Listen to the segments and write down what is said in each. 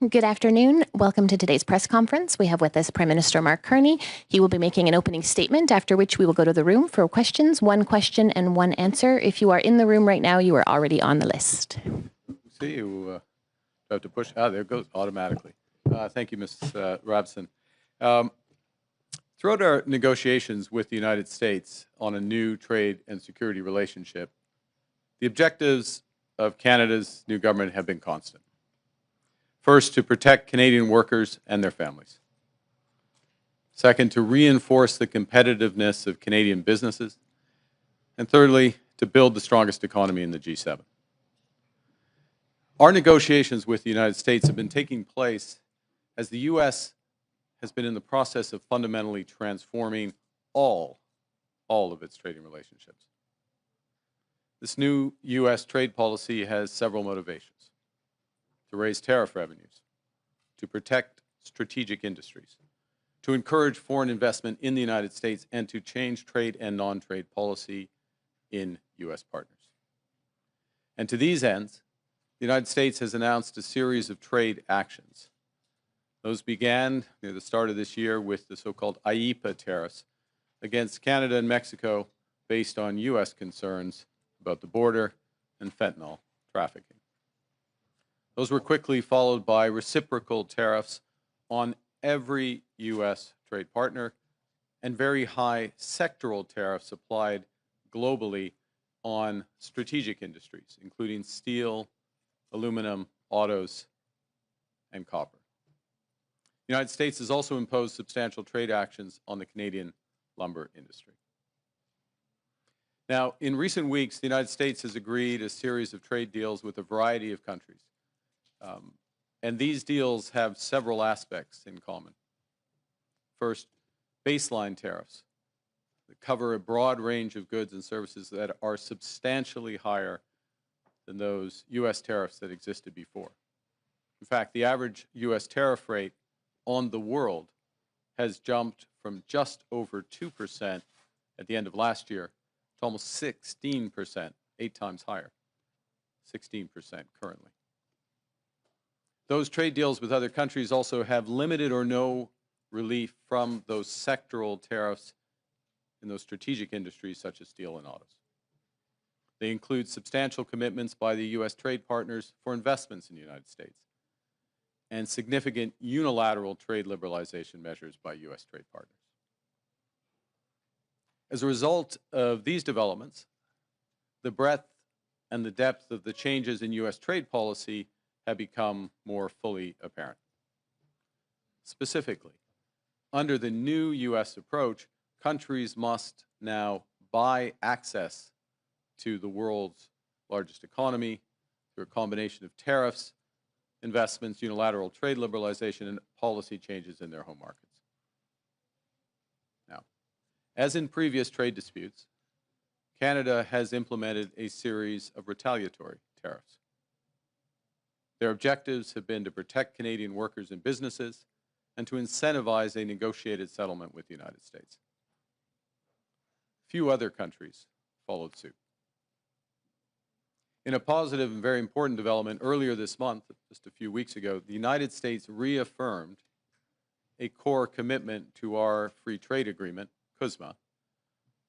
Good afternoon. Welcome to today's press conference. We have with us Prime Minister Mark Carney. He will be making an opening statement, after which we will go to the room for questions, one question and one answer. If you are in the room right now, you are already on the list. See, you have to push. There it goes automatically. Thank you, Ms. Robson. Throughout our negotiations with the United States on a new trade and security relationship, the objectives of Canada's new government have been constant. First, to protect Canadian workers and their families. Second, to reinforce the competitiveness of Canadian businesses. And thirdly, to build the strongest economy in the G7. Our negotiations with the United States have been taking place as the U.S. has been in the process of fundamentally transforming all of its trading relationships. This new U.S. trade policy has several motivations: to raise tariff revenues, to protect strategic industries, to encourage foreign investment in the United States, and to change trade and non-trade policy in U.S. partners. And to these ends, the United States has announced a series of trade actions. Those began near the start of this year with the so-called IEEPA tariffs against Canada and Mexico based on U.S. concerns about the border and fentanyl trafficking. Those were quickly followed by reciprocal tariffs on every U.S. trade partner and very high sectoral tariffs applied globally on strategic industries, including steel, aluminum, autos, and copper. The United States has also imposed substantial trade actions on the Canadian lumber industry. Now, in recent weeks, the United States has agreed a series of trade deals with a variety of countries. And these deals have several aspects in common. First, baseline tariffs that cover a broad range of goods and services that are substantially higher than those U.S. tariffs that existed before. In fact, the average U.S. tariff rate on the world has jumped from just over 2% at the end of last year to almost 16%, 8 times higher, 16% currently. Those trade deals with other countries also have limited or no relief from those sectoral tariffs in those strategic industries such as steel and autos. They include substantial commitments by the U.S. trade partners for investments in the United States and significant unilateral trade liberalization measures by U.S. trade partners. As a result of these developments, the breadth and the depth of the changes in U.S. trade policy have become more fully apparent. Specifically, under the new U.S. approach, countries must now buy access to the world's largest economy through a combination of tariffs, investments, unilateral trade liberalization, and policy changes in their home markets. Now, as in previous trade disputes, Canada has implemented a series of retaliatory tariffs. Their objectives have been to protect Canadian workers and businesses and to incentivize a negotiated settlement with the United States. Few other countries followed suit. In a positive and very important development earlier this month, just a few weeks ago, the United States reaffirmed a core commitment to our free trade agreement, CUSMA,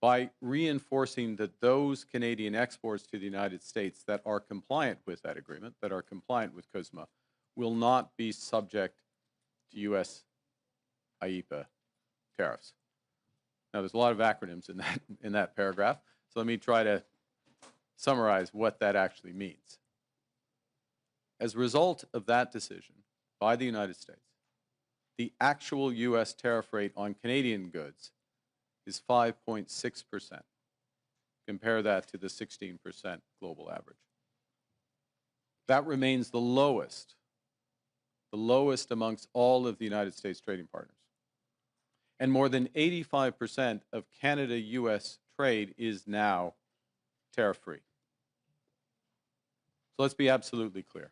by reinforcing that those Canadian exports to the United States that are compliant with that agreement, that are compliant with CUSMA, will not be subject to U.S. IEEPA tariffs. Now, there's a lot of acronyms in that paragraph, so let me try to summarize what that actually means. As a result of that decision by the United States, the actual U.S. tariff rate on Canadian goods is 5.6%. Compare that to the 16% global average. That remains the lowest amongst all of the United States trading partners. And more than 85% of Canada-U.S. trade is now tariff-free. So let's be absolutely clear.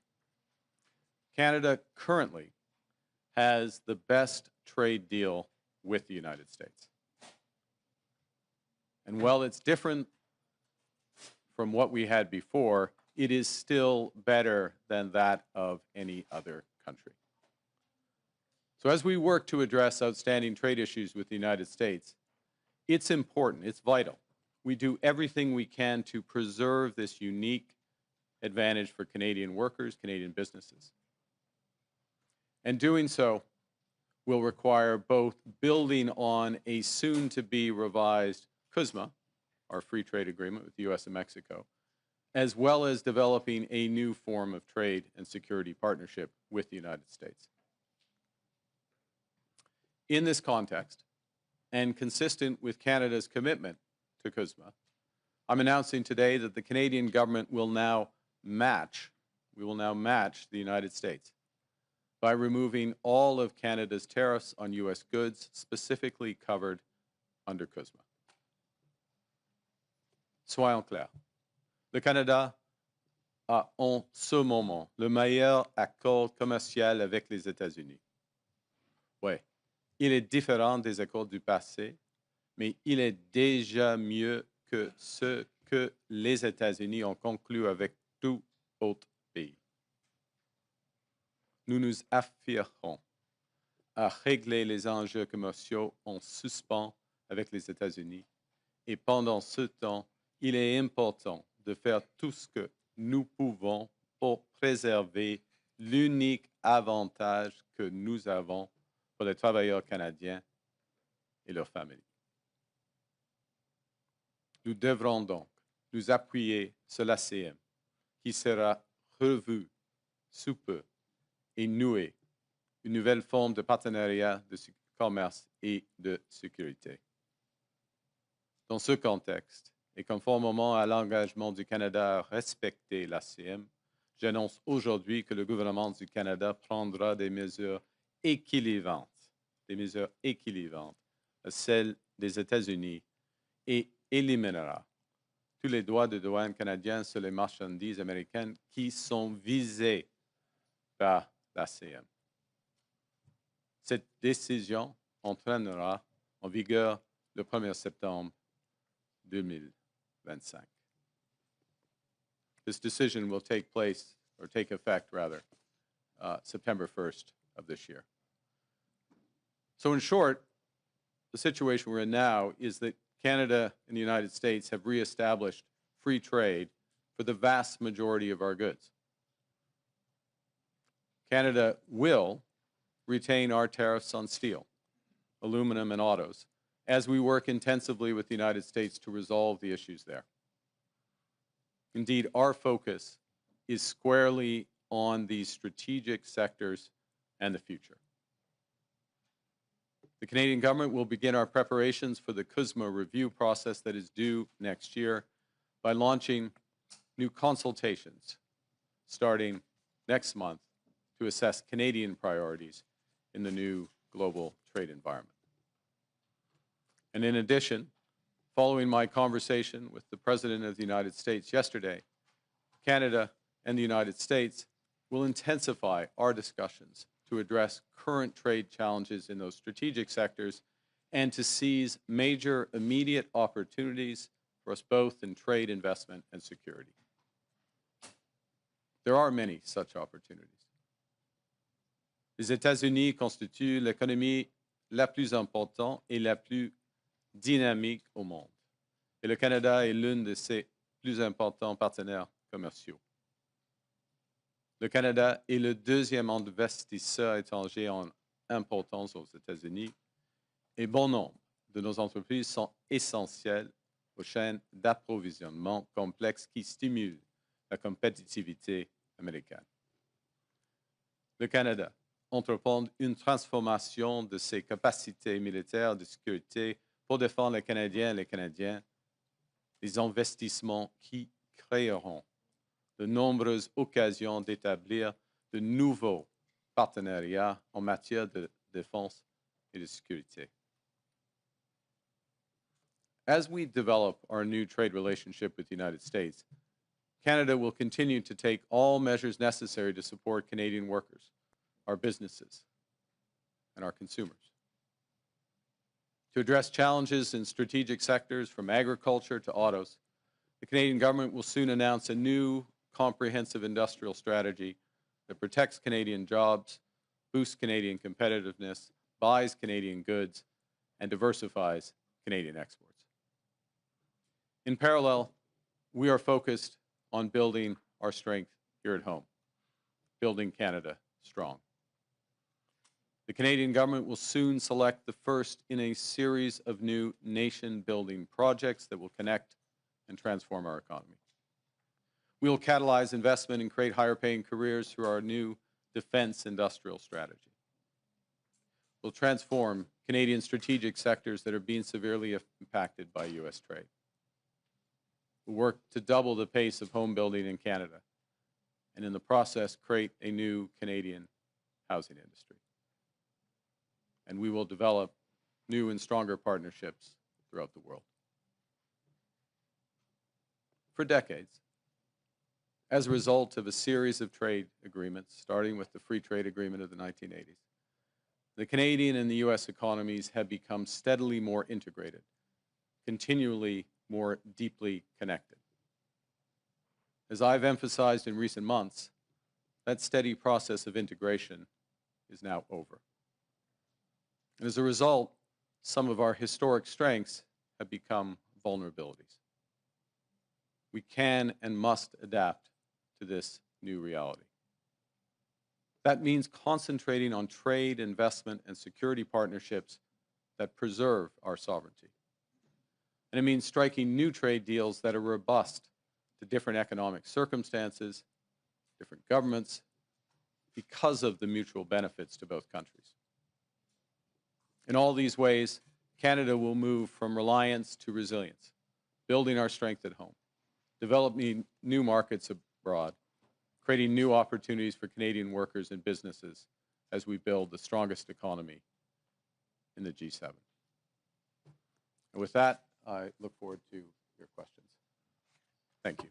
Canada currently has the best trade deal with the United States. And while it's different from what we had before, it is still better than that of any other country. So as we work to address outstanding trade issues with the United States, it's important, it's vital. We do everything we can to preserve this unique advantage for Canadian workers, Canadian businesses. And doing so will require both building on a soon-to-be revised CUSMA, our free trade agreement with the U.S. and Mexico, as well as developing a new form of trade and security partnership with the United States. In this context, and consistent with Canada's commitment to CUSMA, I'm announcing today that the Canadian government will now match the United States by removing all of Canada's tariffs on U.S. goods specifically covered under CUSMA. Soyons clairs, le Canada a en ce moment le meilleur accord commercial avec les États-Unis. Oui, il est différent des accords du passé, mais il est déjà mieux que ce que les États-Unis ont conclu avec tout autre pays. Nous nous affirmons à régler les enjeux commerciaux en suspens avec les États-Unis et pendant ce temps, il est important de faire tout ce que nous pouvons pour préserver l'unique avantage que nous avons pour les travailleurs canadiens et leurs familles. Nous devrons donc nous appuyer sur l'ACM, qui sera revu sous peu et nouer une nouvelle forme de partenariat de commerce et de sécurité. Dans ce contexte, et conformément à l'engagement du Canada à respecter l'ACM, j'annonce aujourd'hui que le gouvernement du Canada prendra des mesures équilibrantes à celles des États-Unis et éliminera tous les droits de douane canadiens sur les marchandises américaines qui sont visées par l'ACM. Cette décision entraînera en vigueur le 1er septembre 2025. This decision will take effect, September 1st of this year. So in short, the situation we're in now is that Canada and the United States have reestablished free trade for the vast majority of our goods. Canada will retain our tariffs on steel, aluminum, and autos as we work intensively with the United States to resolve the issues there. Indeed, our focus is squarely on these strategic sectors and the future. The Canadian government will begin our preparations for the CUSMA review process that is due next year by launching new consultations starting next month to assess Canadian priorities in the new global trade environment. And in addition, following my conversation with the President of the United States yesterday, Canada and the United States will intensify our discussions to address current trade challenges in those strategic sectors and to seize major immediate opportunities for us both in trade, investment, and security. There are many such opportunities. Les États-Unis constituent l'économie la plus importante et la plus dynamique au monde. Et le Canada est l'un de ses plus importants partenaires commerciaux. Le Canada est le deuxième investisseur étranger en importance aux États-Unis et bon nombre de nos entreprises sont essentielles aux chaînes d'approvisionnement complexes qui stimulent la compétitivité américaine. Le Canada entreprend une transformation de ses capacités militaires de sécurité pour défendre les Canadiens et les Canadiens, des investissements qui créeront de nombreuses occasions d'établir de nouveaux partenariats en matière de défense et de sécurité. As we develop our new trade relationship with the United States, Canada will continue to take all measures necessary to support Canadian workers, our businesses, and our consumers. To address challenges in strategic sectors from agriculture to autos, the Canadian government will soon announce a new comprehensive industrial strategy that protects Canadian jobs, boosts Canadian competitiveness, buys Canadian goods, and diversifies Canadian exports. In parallel, we are focused on building our strength here at home, building Canada strong. The Canadian government will soon select the first in a series of new nation-building projects that will connect and transform our economy. We will catalyze investment and create higher-paying careers through our new defense industrial strategy. We'll transform Canadian strategic sectors that are being severely impacted by U.S. trade. We'll work to double the pace of home building in Canada, and in the process, create a new Canadian housing industry. And we will develop new and stronger partnerships throughout the world. For decades, as a result of a series of trade agreements, starting with the Free Trade Agreement of the 1980s, the Canadian and the U.S. economies have become steadily more integrated, continually more deeply connected. As I've emphasized in recent months, that steady process of integration is now over. And as a result, some of our historic strengths have become vulnerabilities. We can and must adapt to this new reality. That means concentrating on trade, investment, and security partnerships that preserve our sovereignty. And it means striking new trade deals that are robust to different economic circumstances, different governments, because of the mutual benefits to both countries. In all these ways, Canada will move from reliance to resilience, building our strength at home, developing new markets abroad, creating new opportunities for Canadian workers and businesses as we build the strongest economy in the G7. And with that, I look forward to your questions. Thank you.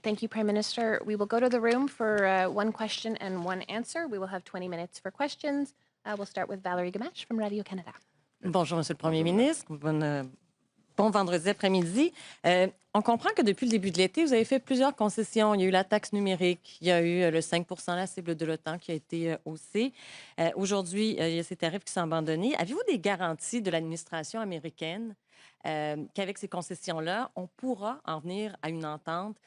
Thank you, Prime Minister. We will go to the room for one question and one answer. We will have 20 minutes for questions. We'll start with Valérie Gamache from Radio-Canada. Bonjour, Monsieur le Premier ministre. Bon vendredi après-midi. On comprend que depuis le début de l'été, vous avez fait plusieurs concessions. Il y a eu la taxe numérique, il y a eu le 5 % la cible de l'OTAN qui a été haussée. Aujourd'hui, il y a ces tarifs qui sont abandonnés. Avez-vous des garanties de l'administration américaine qu'avec ces concessions-là, on pourra en venir à une entente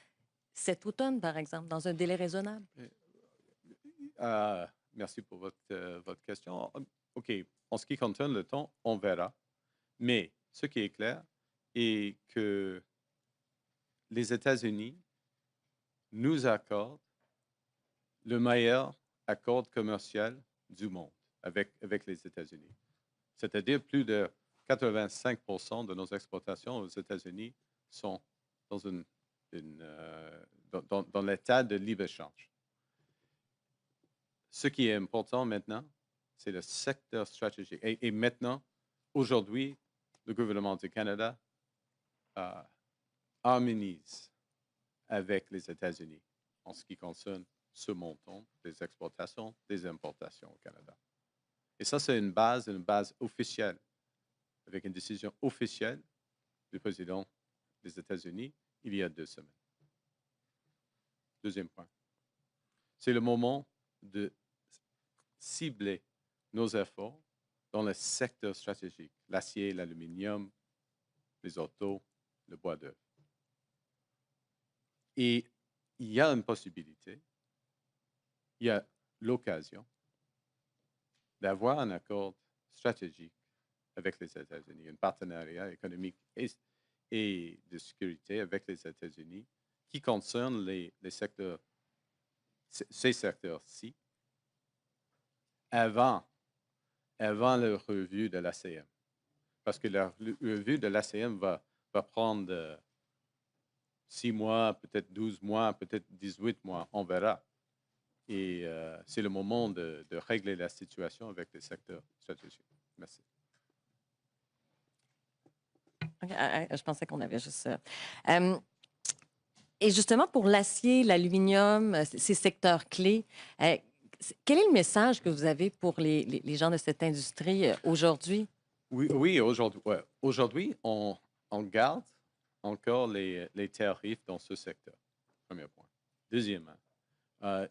cet automne, par exemple, dans un délai raisonnable? Merci pour votre question. OK. En ce qui concerne le temps, on verra. Mais ce qui est clair est que les États-Unis nous accordent le meilleur accord commercial du monde avec les États-Unis. C'est-à-dire plus de 85 % de nos exportations aux États-Unis sont dans l'état de libre-échange. Ce qui est important maintenant, c'est le secteur stratégique. Et maintenant, aujourd'hui, le gouvernement du Canada harmonise avec les États-Unis en ce qui concerne ce montant des exportations, des importations au Canada. Et ça, c'est une base officielle, avec une décision officielle du président des États-Unis il y a 2 semaines. Deuxième point, c'est le moment de cibler nos efforts dans le secteur stratégique, l'acier, l'aluminium, les autos, le bois d'œuvre. Et il y a une possibilité, il y a l'occasion d'avoir un accord stratégique avec les États-Unis, un partenariat économique et de sécurité avec les États-Unis qui concerne ces secteurs-ci avant la revue de l'ACM. Parce que la revue de l'ACM va prendre 6 mois, peut-être 12 mois, peut-être 18 mois, on verra. Et c'est le moment de régler la situation avec les secteurs stratégiques. Merci. Okay, je pensais qu'on avait juste ça. Et justement, pour l'acier, l'aluminium, ces secteurs clés, quel est le message que vous avez pour les gens de cette industrie aujourd'hui? Oui, aujourd'hui, ouais. Aujourd'hui, on garde encore les tarifs dans ce secteur. Premier point. Deuxièmement,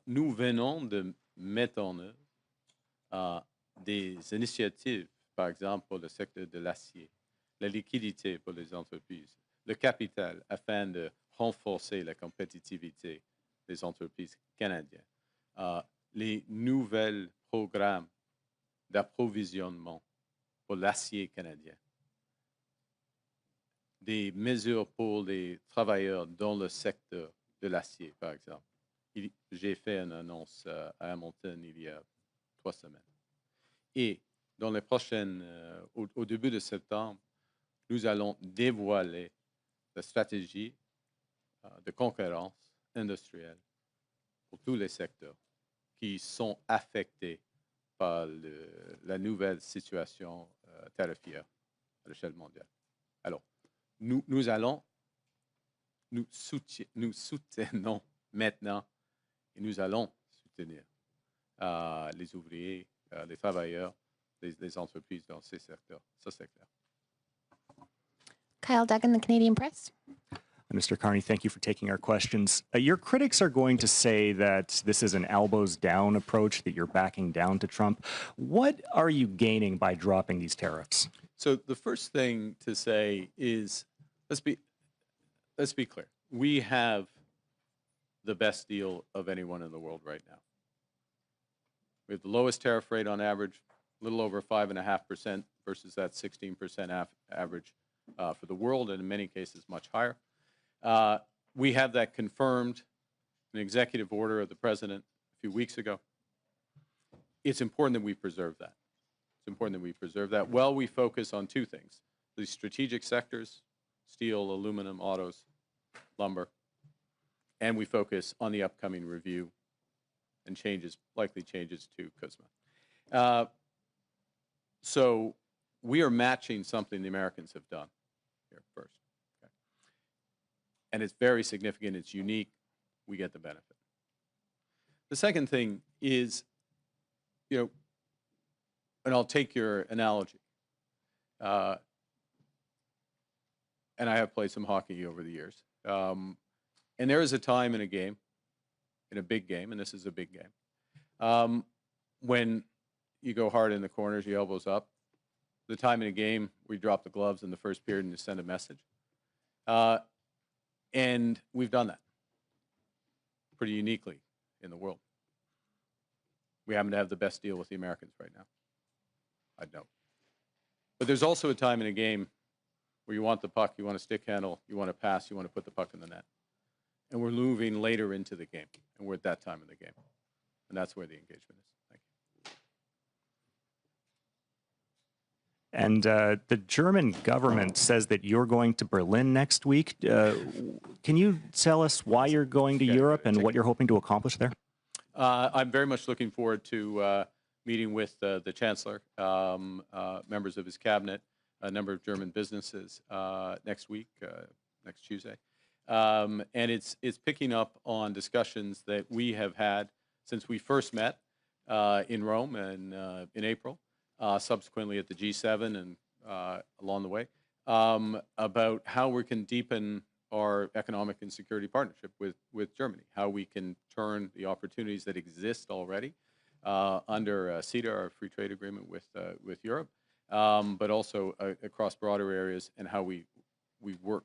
nous venons de mettre en œuvre des initiatives, par exemple pour le secteur de l'acier, la liquidité pour les entreprises, le capital, afin de renforcer la compétitivité des entreprises canadiennes, les nouveaux programmes d'approvisionnement pour l'acier canadien, des mesures pour les travailleurs dans le secteur de l'acier, par exemple. J'ai fait une annonce à Hamilton il y a 3 semaines. Et dans les prochaines, au début de septembre, nous allons dévoiler la stratégie de concurrence industrielle pour tous les secteurs qui sont affectés par la nouvelle situation tarifaire à l'échelle mondiale. Alors, nous soutenons maintenant et nous allons soutenir les ouvriers, les travailleurs, les entreprises dans ces secteurs. Ça, c'est clair. Kyle Duggan, the Canadian Press. Mr. Carney, thank you for taking our questions. Your critics are going to say that this is an elbows down approach, that you're backing down to Trump. What are you gaining by dropping these tariffs? So the first thing to say is, let's be clear. We have the best deal of anyone in the world right now. We have the lowest tariff rate on average, a little over 5.5% versus that 16% average for the world, and in many cases much higher. We have that confirmed in an executive order of the president a few weeks ago. It's important that we preserve that. It's important that we preserve that while we focus on two things: the strategic sectors, steel, aluminum, autos, lumber, and we focus on the upcoming review and likely changes to CUSMA. So we are matching something the Americans have done here first. Okay? And it's very significant. It's unique. We get the benefit. The second thing is, and I'll take your analogy. And I have played some hockey over the years. And there is a time in a game, in a big game, and this is a big game, when you go hard in the corners, your elbows up. The time in a game where you drop the gloves in the first period and you send a message. And we've done that pretty uniquely in the world. We happen to have the best deal with the Americans right now. I'd note. But there's also a time in a game where you want the puck, you want a stick handle, you want to pass, you want to put the puck in the net. And we're moving later into the game, and we're at that time in the game. And that's where the engagement is. Thank you. And the German government says that you're going to Berlin next week. Can you tell us why you're going to Europe and what you're hoping to accomplish there? I'm very much looking forward to meeting with the Chancellor, members of his cabinet, a number of German businesses next week, next Tuesday. And it's picking up on discussions that we have had since we first met in Rome and in April, subsequently at the G7 and along the way, about how we can deepen our economic and security partnership with Germany, how we can turn the opportunities that exist already under CETA, our free trade agreement with Europe, but also across broader areas, and how we work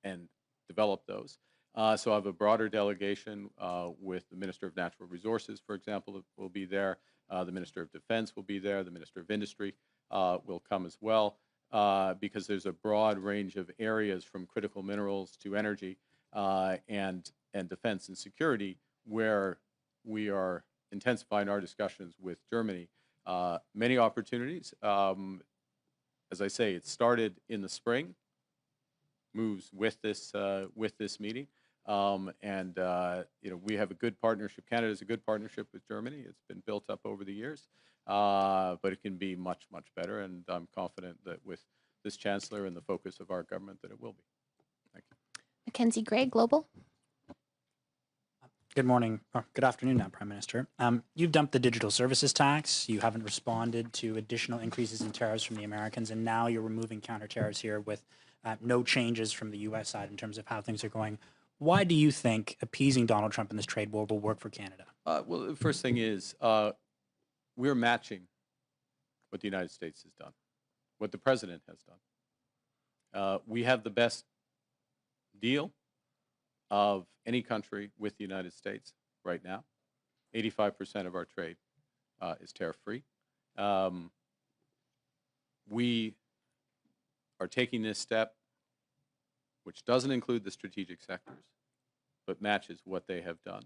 and develop those. So I have a broader delegation with the Minister of Natural Resources, for example, will be there. The Minister of Defense will be there. The Minister of Industry will come as well, because there's a broad range of areas from critical minerals to energy and defense and security where we are intensifying our discussions with Germany. Many opportunities. As I say, it started in the spring, moves with this meeting, and we have a good partnership. Canada has a good partnership with Germany. It's been built up over the years, but it can be much, much better. And I'm confident that with this Chancellor and the focus of our government, that it will be. Thank you. Mackenzie Gray, Global. Good morning, or good afternoon now, Prime Minister. You've dumped the digital services tax. You haven't responded to additional increases in tariffs from the Americans, and now you're removing counter tariffs here with no changes from the U.S. side in terms of how things are going. Why do you think appeasing Donald Trump in this trade war will work for Canada? Well, the first thing is we're matching what the United States has done, what the president has done. We have the best deal of any country with the United States right now. 85% of our trade is tariff-free. We are taking this step, which doesn't include the strategic sectors, but matches what they have done.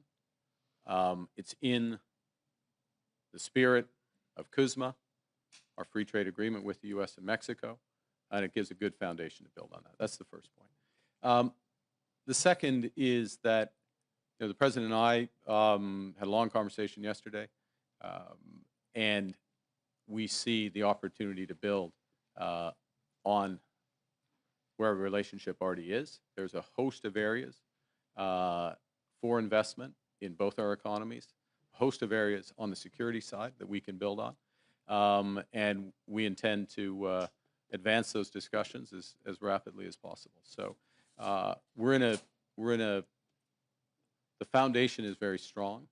It's in the spirit of CUSMA, our free trade agreement with the U.S. and Mexico, and it gives a good foundation to build on that. That's the first point. The second is that the President and I had a long conversation yesterday, and we see the opportunity to build on where our relationship already is. There's a host of areas for investment in both our economies, a host of areas on the security side that we can build on, and we intend to advance those discussions as rapidly as possible. So the foundation is very strong.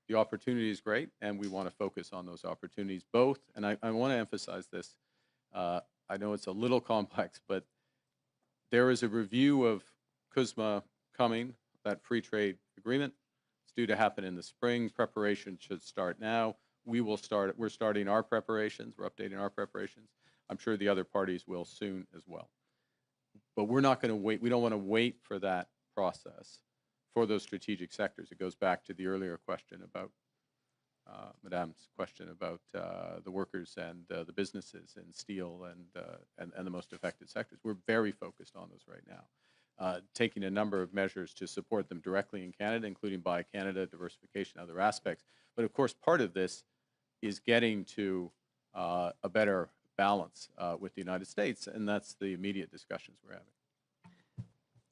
The opportunity is great, and we want to focus on those opportunities both. And I want to emphasize this. I know it's a little complex, but there is a review of CUSMA coming, that free trade agreement. It's due to happen in the spring. Preparation should start now. We're starting our preparations. We're updating our preparations. I'm sure the other parties will soon as well. But we're not going to wait. We don't want to wait for that process for those strategic sectors. It goes back to the earlier question about Madame's question about the workers and the businesses in steel and the most affected sectors. We're very focused on those right now, taking a number of measures to support them directly in Canada, including Buy Canada, diversification, other aspects. But of course, part of this is getting to a better balance with the United States, and that's the immediate discussions we're having.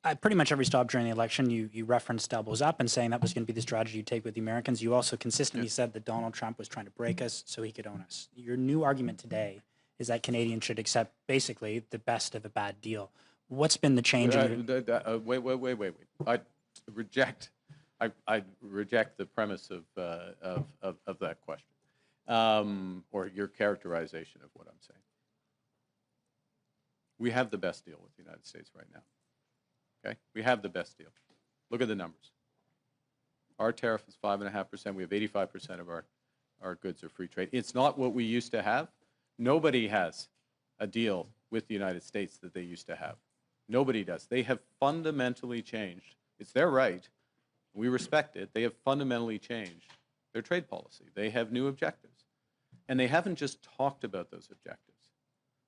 At pretty much every stop during the election, you referenced elbows up and saying that was going to be the strategy you take with the Americans. You also consistently said that Donald Trump was trying to break us so he could own us. Your new argument today is that Canadians should accept basically the best of a bad deal. What's been the change? Wait. I reject the premise of that question, or your characterization of what I'm saying. We have the best deal with the United States right now. Okay, we have the best deal. Look at the numbers. Our tariff is 5.5%. We have 85% of our goods are free trade. It's not what we used to have. Nobody has a deal with the United States that they used to have. Nobody does. They have fundamentally changed. It's their right. We respect it. They have fundamentally changed their trade policy. They have new objectives. And they haven't just talked about those objectives.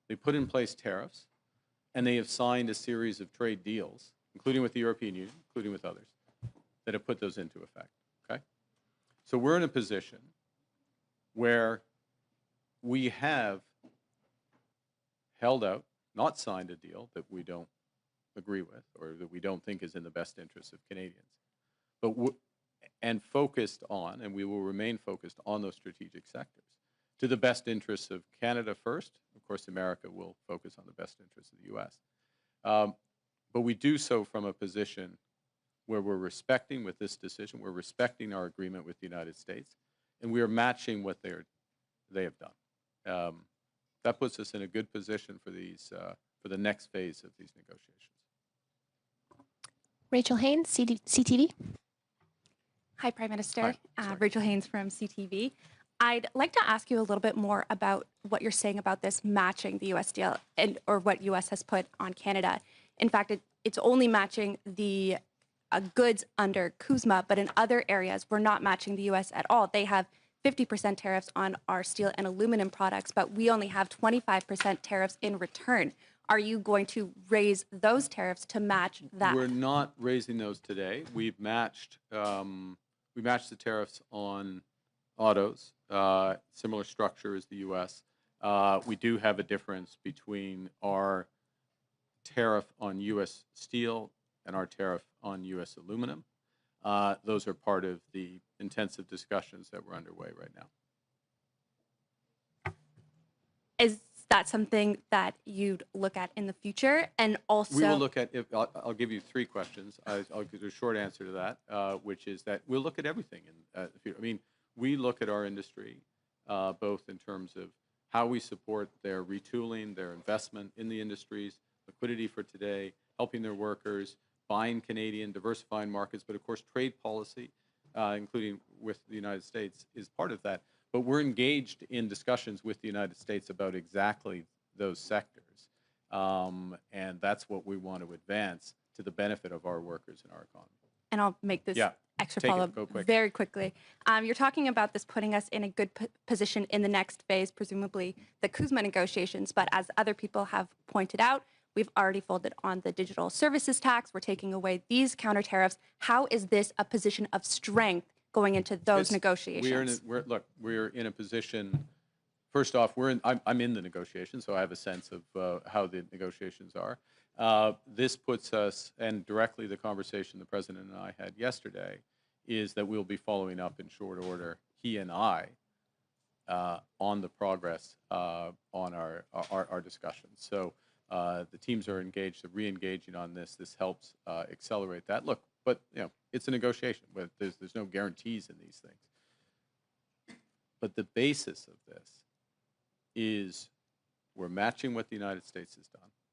They put in place tariffs, and they have signed a series of trade deals, including with the European Union, including with others, that have put those into effect. Okay? So we're in a position where we have held out, not signed a deal that we don't agree with or that we don't think is in the best interest of Canadians, but and focused on, and we will remain focused on those strategic sectors to the best interests of Canada first. Of course, America will focus on the best interests of the U.S. But we do so from a position where we're respecting, with this decision, we're respecting our agreement with the United States, and we are matching what they have done. That puts us in a good position for the next phase of these negotiations. Rachel Haynes, CTV. Hi, Prime Minister. Hi. Rachel Haynes from CTV. I'd like to ask you a little bit more about what you're saying about this matching the U.S. deal or what U.S. has put on Canada. In fact, it's only matching the goods under CUSMA, but in other areas, we're not matching the U.S. at all. They have 50% tariffs on our steel and aluminum products, but we only have 25% tariffs in return. Are you going to raise those tariffs to match that? We're not raising those today. We've matched the tariffs on autos, similar structure as the U.S. We do have a difference between our tariff on U.S. steel and our tariff on U.S. aluminum. Those are part of the intensive discussions that we're underway right now. Is that something that you'd look at in the future? And also, We will look at, I'll give you 3 questions. I'll give you a short answer to that, which is that we'll look at everything. I mean, we look at our industry both in terms of how we support their retooling, their investment in the industries, liquidity for today, helping their workers, buying Canadian, diversifying markets, but of course trade policy, including with the United States, is part of that. But we're engaged in discussions with the United States about exactly those sectors. And that's what we want to advance to the benefit of our workers and our economy. and I'll make this extra Take it. follow-up Go quick. very quickly. You're talking about this putting us in a good position in the next phase, presumably the CUSMA negotiations. But as other people have pointed out, we've already folded on the digital services tax. We're taking away these counter tariffs. How is this a position of strength going into those negotiations? We're in a position. First off, I'm in the negotiations, so I have a sense of how the negotiations are. This puts us, and directly the conversation the President and I had yesterday, is that we'll be following up in short order, he and I, on the progress on our discussions. So the teams are engaged, re-engaging on this. This helps accelerate that. Look, but it's a negotiation. But there's no guarantees in these things. But the basis of this is we're matching what the United States has done.